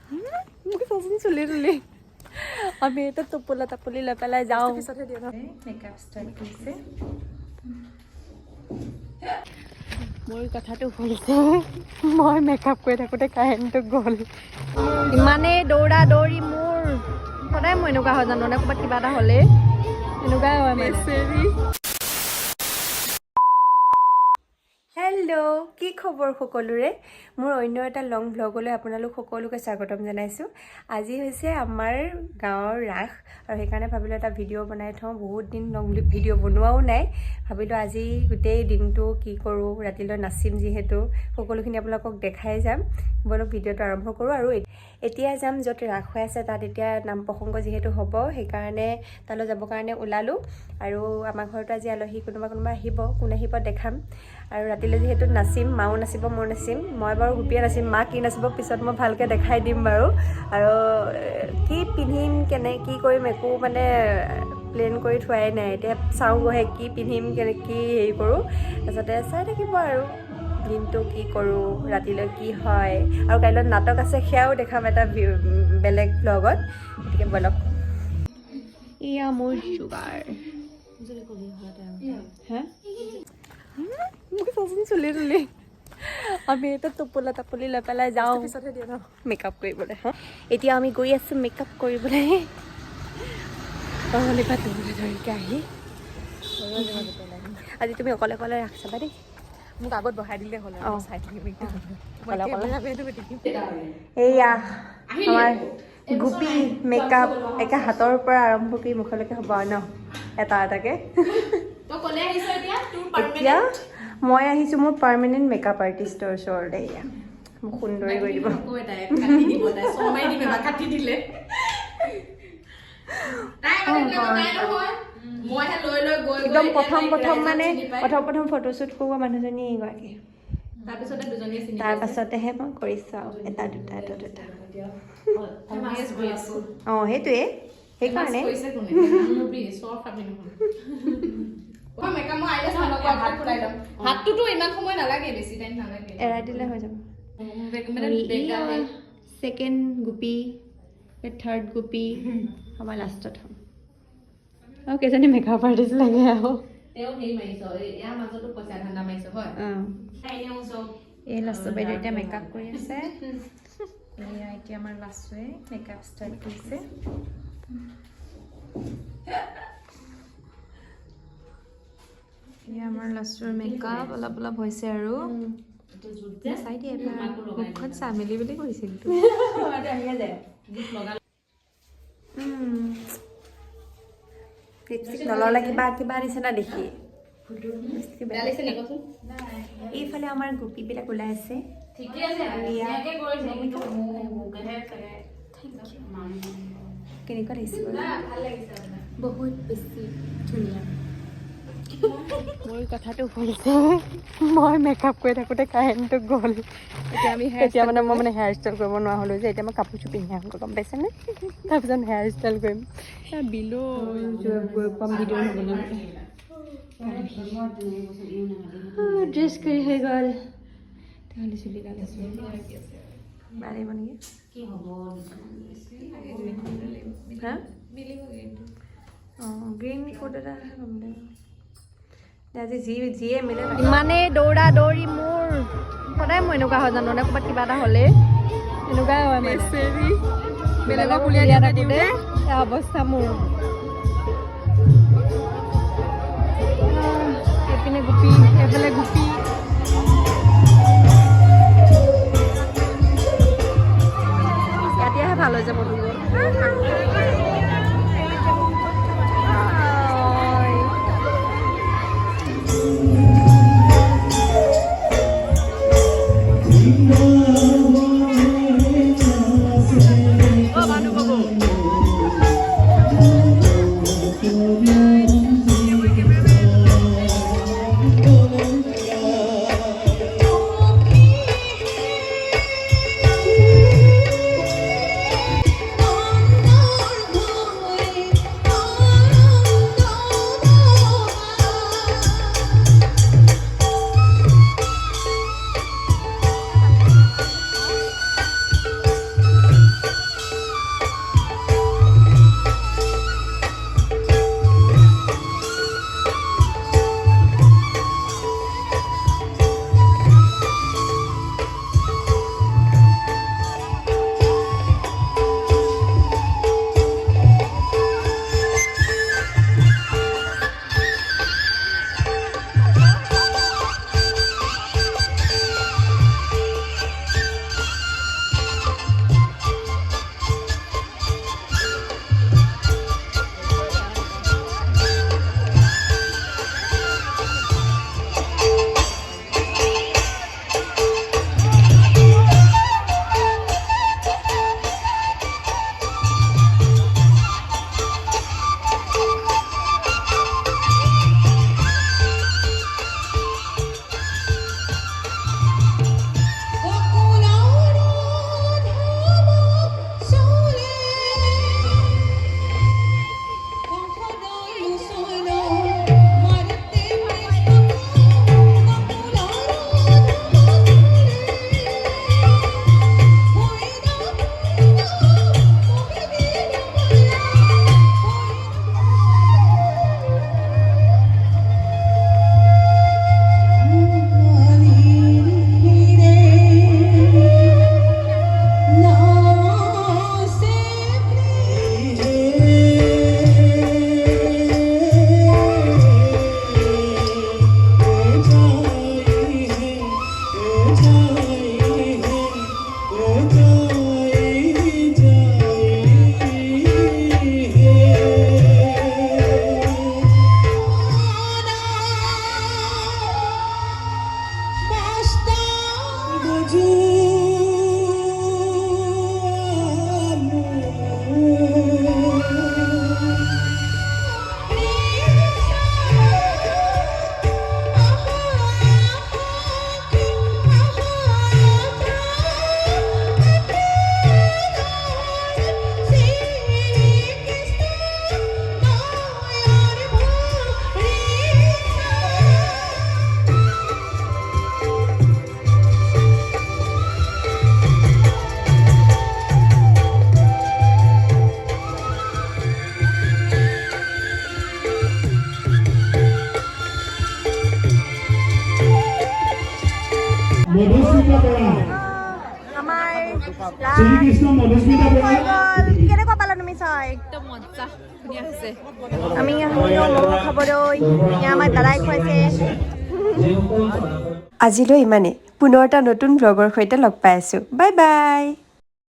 মোক চাচোন চুলি তুলি আমি এটা টোপোলা টাপলি লৈ পেলাই যাওঁ পিছতহে দিওঁ ন মেকআপ ষ্টাৰ্ট কৰিছে মোৰ কথাটো হৈছে মই মেকআপ কৰি থাকোঁতে কাৰেণ্টটো গ'ল ইমানেই দৌৰা দৌৰি মোৰ সদায় মই এনেকুৱা হয় জানো নে ক'ৰবাত কিবা এটা হ'লে এনেকুৱাই হয় মানে হেল্ল' কি খবৰ সকলোৰে মোৰ অন্য এটা লং ভ্লগলৈ আপোনালোক সকলোকে স্বাগতম জনাইছোঁ আজি হৈছে আমাৰ গাঁৱৰ ৰাস আৰু সেইকাৰণে ভাবিলোঁ এটা ভিডিঅ' বনাই থওঁ বহুত দিন লং ভিডিঅ' বনোৱাও নাই ভাবিলোঁ আজি গোটেই দিনটো কি কৰোঁ ৰাতিলৈ নাচিম যিহেতু সকলোখিনি আপোনালোকক দেখাই যাম বলক ভিডিঅ'টো আৰম্ভ কৰোঁ আৰু এতিয়া যাম য'ত ৰাস হৈ আছে তাত এতিয়া নাম প্ৰসংগ যিহেতু হ'ব সেইকাৰণে তালৈ যাবৰ কাৰণে ওলালোঁ আৰু আমাৰ ঘৰতো আজি আলহী কোনোবা আহিব কোন আহিব দেখাম আৰু ৰাতিলৈ যিহেতু নাচিম মাও নাচিব মোৰ নাচিম মই বাৰু গোপিয়ে নাচিম মা কি নাচিব পিছত মই ভালকৈ দেখাই দিম বাৰু আৰু কি পিন্ধিম কেনে কি কৰিম একো মানে প্লেন কৰি থোৱাই নাই এতিয়া চাওঁগৈহে কি পিন্ধিম কেনে কি হেৰি কৰোঁ তাৰপিছতে চাই থাকিব আৰু দিনটো কি কৰোঁ ৰাতিলৈ কি হয় আৰু কাইলৈ নাটক আছে সেয়াও দেখাম এটা বেলেগ ব্লগত গতিকে বলক এয়া মোৰ যোগাৰ হা মোক চাচোন চুলি তুলি আমি এটা টোপোলা টাপলি লৈ পেলাই যাওঁ পিছতহে দিওঁ ন মেকআপ কৰিবলৈ হা এতিয়া আমি গৈ আছোঁ মেকআপ কৰিবলৈ ধৰিকৈ আহি আজি তুমি অকলে অকলে ৰাখ চাবা দেই মোক আগত বহাই দিলে হ'ল অঁ চাই থাকিম এইয়া আমাৰ গোপী মেকআপ একে হাতৰ পৰা আৰম্ভ কৰি মুখলৈকে হ'ব আৰু ন এটা এটাকৈ এতিয়া মই আহিছোঁ মোৰ পাৰ্মানেণ্ট মেকআপ আৰ্টিষ্টৰ ওচৰতে এয়া মোক সুন্দৰী কৰি দিব একদম প্ৰথম মানে প্ৰথম ফটোশ্বুট কৰোঁ মানুহজনী এগৰাকী তাৰপাছতেহে মই কৰিছোঁ আৰু এটা দুটা অঁ সেইটোৱে সেইকাৰণে এৰাই দিলে হৈ যাব ছেকেণ্ড গোপী থাৰ্ড গোপী আমাৰ লাষ্টত হ'ম আৰু কেইজনী মেকআপ আৰ্টিষ্ট লাগে আৰু এই লাষ্টৰ বাইদেউ এতিয়া মেকআপ কৰি আছে এয়া এতিয়া আমাৰ লাষ্টুৱে মেকআপ ষ্টাৰ্ট কৰিছে এয়া আমাৰ লাষ্টৰ মেকআপ অলপ অলপ হৈছে আৰু চাই দিয়ে মুখখন চামিলি বুলি কৰিছে কিন্তু লিপষ্টিক নল'লে কিবা কিবা নিচিনা দেখি এইফালে আমাৰ গোপীবিলাক ওলাই আছে কেনেকুৱা লাগিছে বহুত বেছি ধুনীয়া মোৰ কথাটো হৈছে মই মেকআপ কৰি থাকোঁতে কাৰেণ্টটো গ'ল এতিয়া মানে মই মানে হেয়াৰ ষ্টাইল কৰিব নোৱাৰা হ'লোঁ যে এতিয়া মই কাপোৰযোৰ পিন্ধি আহোঁ গম পাইছেনে তাৰপিছত হেয়াৰ ষ্টাইল কৰিম বিলো গৈ পাম ভিডিঅ' নবনাম ড্ৰেছ কৰি হৈ গ'ল তেতিয়াহ'লে চুলি কাটিছোঁ বাঢ়িব নেকি হা অঁ গ্ৰীণ কোট এটা আজি যিয়ে মিলে ইমানেই দৌৰা দৌৰি মোৰ সদায় মই এনেকুৱা হয় জানো নে ক'ৰবাত কিবা এটা হ'লে এনেকুৱাই হয় বেলেগক উলিয়াই থাকোঁতে অৱস্থা মোৰ এইপিনে গোপী এইফালে গোপী এতিয়াহে ভাল হৈ যাব কেনেকুৱা পালা তুমি চাই? একদম মজা ধুনীয়া হৈছে আমি আহিলোঁ ম'ম' খাবলৈ, এতিয়া আমাৰ দাদাই খুৱাইছে। আজিলৈ ইমানেই, পুনৰ এটা নতুন ব্লগৰ সৈতে লগ পাই আছোঁ। Bye bye.